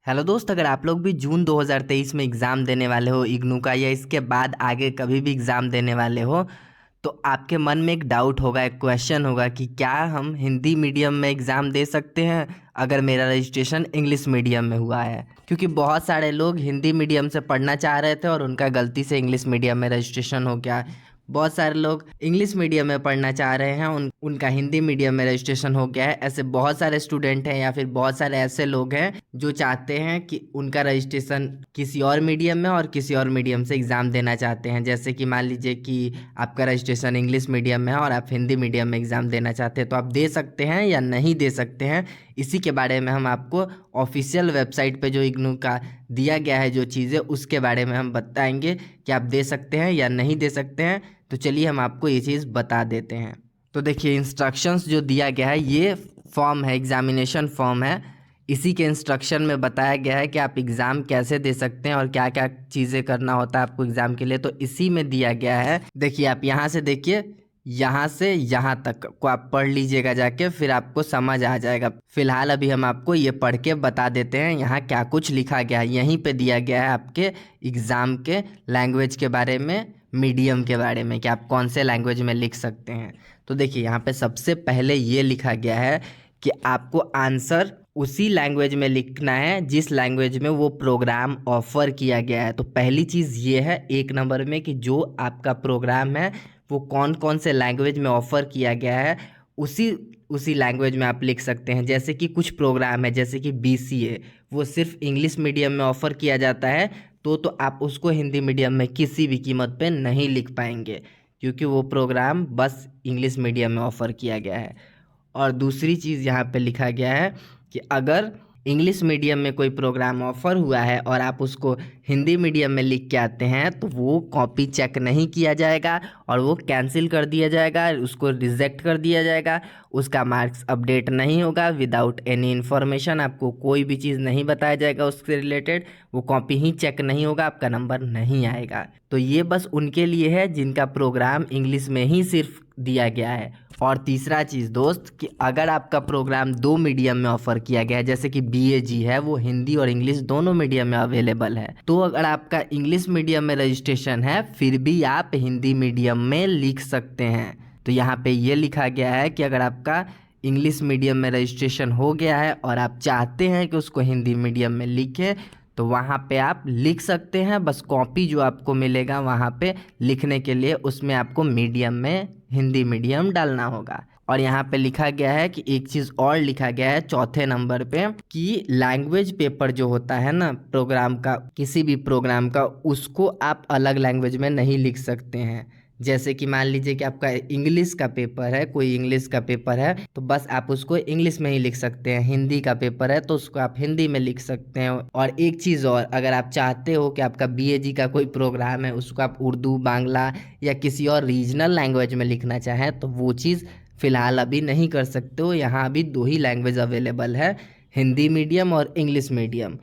Hello दोस्त, अगर आप लोग भी जून 2023 में एग्ज़ाम देने वाले हो इग्नू का, या इसके बाद आगे कभी भी एग्ज़ाम देने वाले हो, तो आपके मन में एक डाउट होगा, एक क्वेश्चन होगा कि क्या हम हिंदी मीडियम में एग्ज़ाम दे सकते हैं अगर मेरा रजिस्ट्रेशन इंग्लिश मीडियम में हुआ है। क्योंकि बहुत सारे लोग हिंदी मीडियम से पढ़ना चाह रहे थे और उनका गलती से इंग्लिश मीडियम में रजिस्ट्रेशन हो गया। बहुत सारे लोग इंग्लिश मीडियम में पढ़ना चाह रहे हैं, उनका हिंदी मीडियम में रजिस्ट्रेशन हो गया है। ऐसे बहुत सारे स्टूडेंट हैं या फिर बहुत सारे ऐसे लोग हैं जो चाहते हैं कि उनका रजिस्ट्रेशन किसी और मीडियम में और किसी और मीडियम से एग्ज़ाम देना चाहते हैं। जैसे कि मान लीजिए कि आपका रजिस्ट्रेशन इंग्लिश मीडियम में है और आप हिंदी मीडियम में एग्ज़ाम देना चाहते हैं, तो आप दे सकते हैं या नहीं दे सकते हैं। इसी के बारे में हम आपको ऑफिशियल वेबसाइट पे जो इग्नू का दिया गया है जो चीज़ें, उसके बारे में हम बताएंगे कि आप दे सकते हैं या नहीं दे सकते हैं। तो चलिए हम आपको ये चीज़ बता देते हैं। तो देखिए, इंस्ट्रक्शंस जो दिया गया है, ये फॉर्म है, एग्जामिनेशन फॉर्म है। इसी के इंस्ट्रक्शन में बताया गया है कि आप एग्ज़ाम कैसे दे सकते हैं और क्या क्या चीज़ें करना होता है आपको एग्ज़ाम के लिए। तो इसी में दिया गया है। देखिए, आप यहाँ से देखिए, यहाँ से यहाँ तक को आप पढ़ लीजिएगा जाके, फिर आपको समझ आ जाएगा। फिलहाल अभी हम आपको ये पढ़ के बता देते हैं यहाँ क्या कुछ लिखा गया है। यहीं पे दिया गया है आपके एग्ज़ाम के लैंग्वेज के बारे में, मीडियम के बारे में, कि आप कौन से लैंग्वेज में लिख सकते हैं। तो देखिए, यहाँ पे सबसे पहले ये लिखा गया है कि आपको आंसर उसी लैंग्वेज में लिखना है जिस लैंग्वेज में वो प्रोग्राम ऑफ़र किया गया है। तो पहली चीज़ ये है एक नंबर में कि जो आपका प्रोग्राम है वो कौन कौन से लैंग्वेज में ऑफ़र किया गया है, उसी लैंग्वेज में आप लिख सकते हैं। जैसे कि कुछ प्रोग्राम है, जैसे कि BCA, वो सिर्फ इंग्लिश मीडियम में ऑफ़र किया जाता है, तो आप उसको हिंदी मीडियम में किसी भी कीमत पे नहीं लिख पाएंगे, क्योंकि वो प्रोग्राम बस इंग्लिश मीडियम में ऑफ़र किया गया है। और दूसरी चीज़ यहाँ पे लिखा गया है कि अगर इंग्लिश मीडियम में कोई प्रोग्राम ऑफ़र हुआ है और आप उसको हिंदी मीडियम में लिख के आते हैं, तो वो कॉपी चेक नहीं किया जाएगा और वो कैंसिल कर दिया जाएगा, उसको रिजेक्ट कर दिया जाएगा। उसका मार्क्स अपडेट नहीं होगा विदाउट एनी इन्फॉर्मेशन। आपको कोई भी चीज़ नहीं बताया जाएगा उससे रिलेटेड, वो कॉपी ही चेक नहीं होगा, आपका नंबर नहीं आएगा। तो ये बस उनके लिए है जिनका प्रोग्राम इंग्लिश में ही सिर्फ दिया गया है। और तीसरा चीज़ दोस्त, कि अगर आपका प्रोग्राम 2 मीडियम में ऑफ़र किया गया है, जैसे कि BAG है, वो हिंदी और इंग्लिश दोनों मीडियम में अवेलेबल है, तो अगर आपका इंग्लिश मीडियम में रजिस्ट्रेशन है फिर भी आप हिंदी मीडियम में लिख सकते हैं। तो यहाँ पे ये लिखा गया है कि अगर आपका इंग्लिश मीडियम में रजिस्ट्रेशन हो गया है और आप चाहते हैं कि उसको हिंदी मीडियम में लिखें, तो वहाँ पे आप लिख सकते हैं। बस कॉपी जो आपको मिलेगा वहाँ पे लिखने के लिए, उसमें आपको मीडियम में हिंदी मीडियम डालना होगा। और यहाँ पे लिखा गया है कि एक चीज़ और लिखा गया है चौथे नंबर पे, कि लैंग्वेज पेपर जो होता है ना प्रोग्राम का, किसी भी प्रोग्राम का, उसको आप अलग लैंग्वेज में नहीं लिख सकते हैं। जैसे कि मान लीजिए कि आपका इंग्लिश का पेपर है, कोई इंग्लिश का पेपर है, तो बस आप उसको इंग्लिश में ही लिख सकते हैं। हिंदी का पेपर है तो उसको आप हिंदी में लिख सकते हैं। और एक चीज़ और, अगर आप चाहते हो कि आपका BAG का कोई प्रोग्राम है उसको आप उर्दू, बांग्ला या किसी और रीजनल लैंग्वेज में लिखना चाहें, तो वो चीज़ फ़िलहाल अभी नहीं कर सकते हो। यहाँ अभी 2 ही लैंग्वेज अवेलेबल है, हिंदी मीडियम और इंग्लिश मीडियम।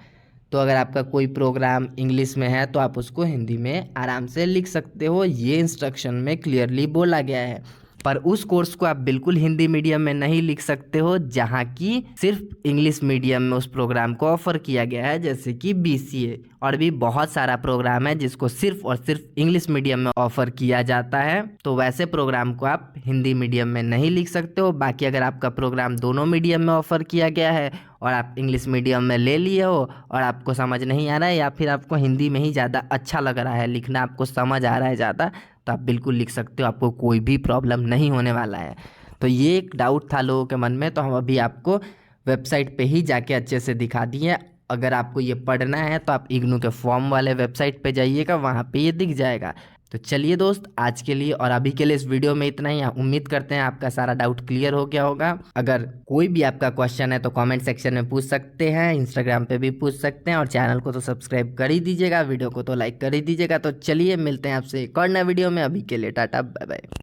तो अगर आपका कोई प्रोग्राम इंग्लिश में है तो आप उसको हिंदी में आराम से लिख सकते हो, ये इंस्ट्रक्शन में क्लियरली बोला गया है। पर उस कोर्स को आप बिल्कुल हिंदी मीडियम में नहीं लिख सकते हो जहाँ की सिर्फ इंग्लिश मीडियम में उस प्रोग्राम को ऑफ़र किया गया है, जैसे कि BCA। और भी बहुत सारा प्रोग्राम है जिसको सिर्फ और सिर्फ इंग्लिश मीडियम में ऑफ़र किया जाता है, तो वैसे प्रोग्राम को आप हिंदी मीडियम में नहीं लिख सकते हो। बाकी अगर आपका प्रोग्राम दोनों मीडियम में ऑफ़र किया गया है और आप इंग्लिश मीडियम में ले लिए हो और आपको समझ नहीं आ रहा है, या फिर आपको हिंदी में ही ज़्यादा अच्छा लग रहा है लिखना, आपको समझ आ रहा है ज़्यादा, तो आप बिल्कुल लिख सकते हो, आपको कोई भी प्रॉब्लम नहीं होने वाला है। तो ये एक डाउट था लोगों के मन में, तो हम अभी आपको वेबसाइट पे ही जाके अच्छे से दिखा दिए। अगर आपको ये पढ़ना है तो आप इग्नू के फॉर्म वाले वेबसाइट पे जाइएगा, वहाँ पे ये दिख जाएगा। तो चलिए दोस्त, आज के लिए और अभी के लिए इस वीडियो में इतना ही। उम्मीद करते हैं आपका सारा डाउट क्लियर हो गया होगा। अगर कोई भी आपका क्वेश्चन है तो कमेंट सेक्शन में पूछ सकते हैं, इंस्टाग्राम पे भी पूछ सकते हैं, और चैनल को तो सब्सक्राइब कर ही दीजिएगा, वीडियो को तो लाइक कर ही दीजिएगा। तो चलिए मिलते हैं आपसे एक और नए वीडियो में। अभी के लिए टाटा, बाय बाय।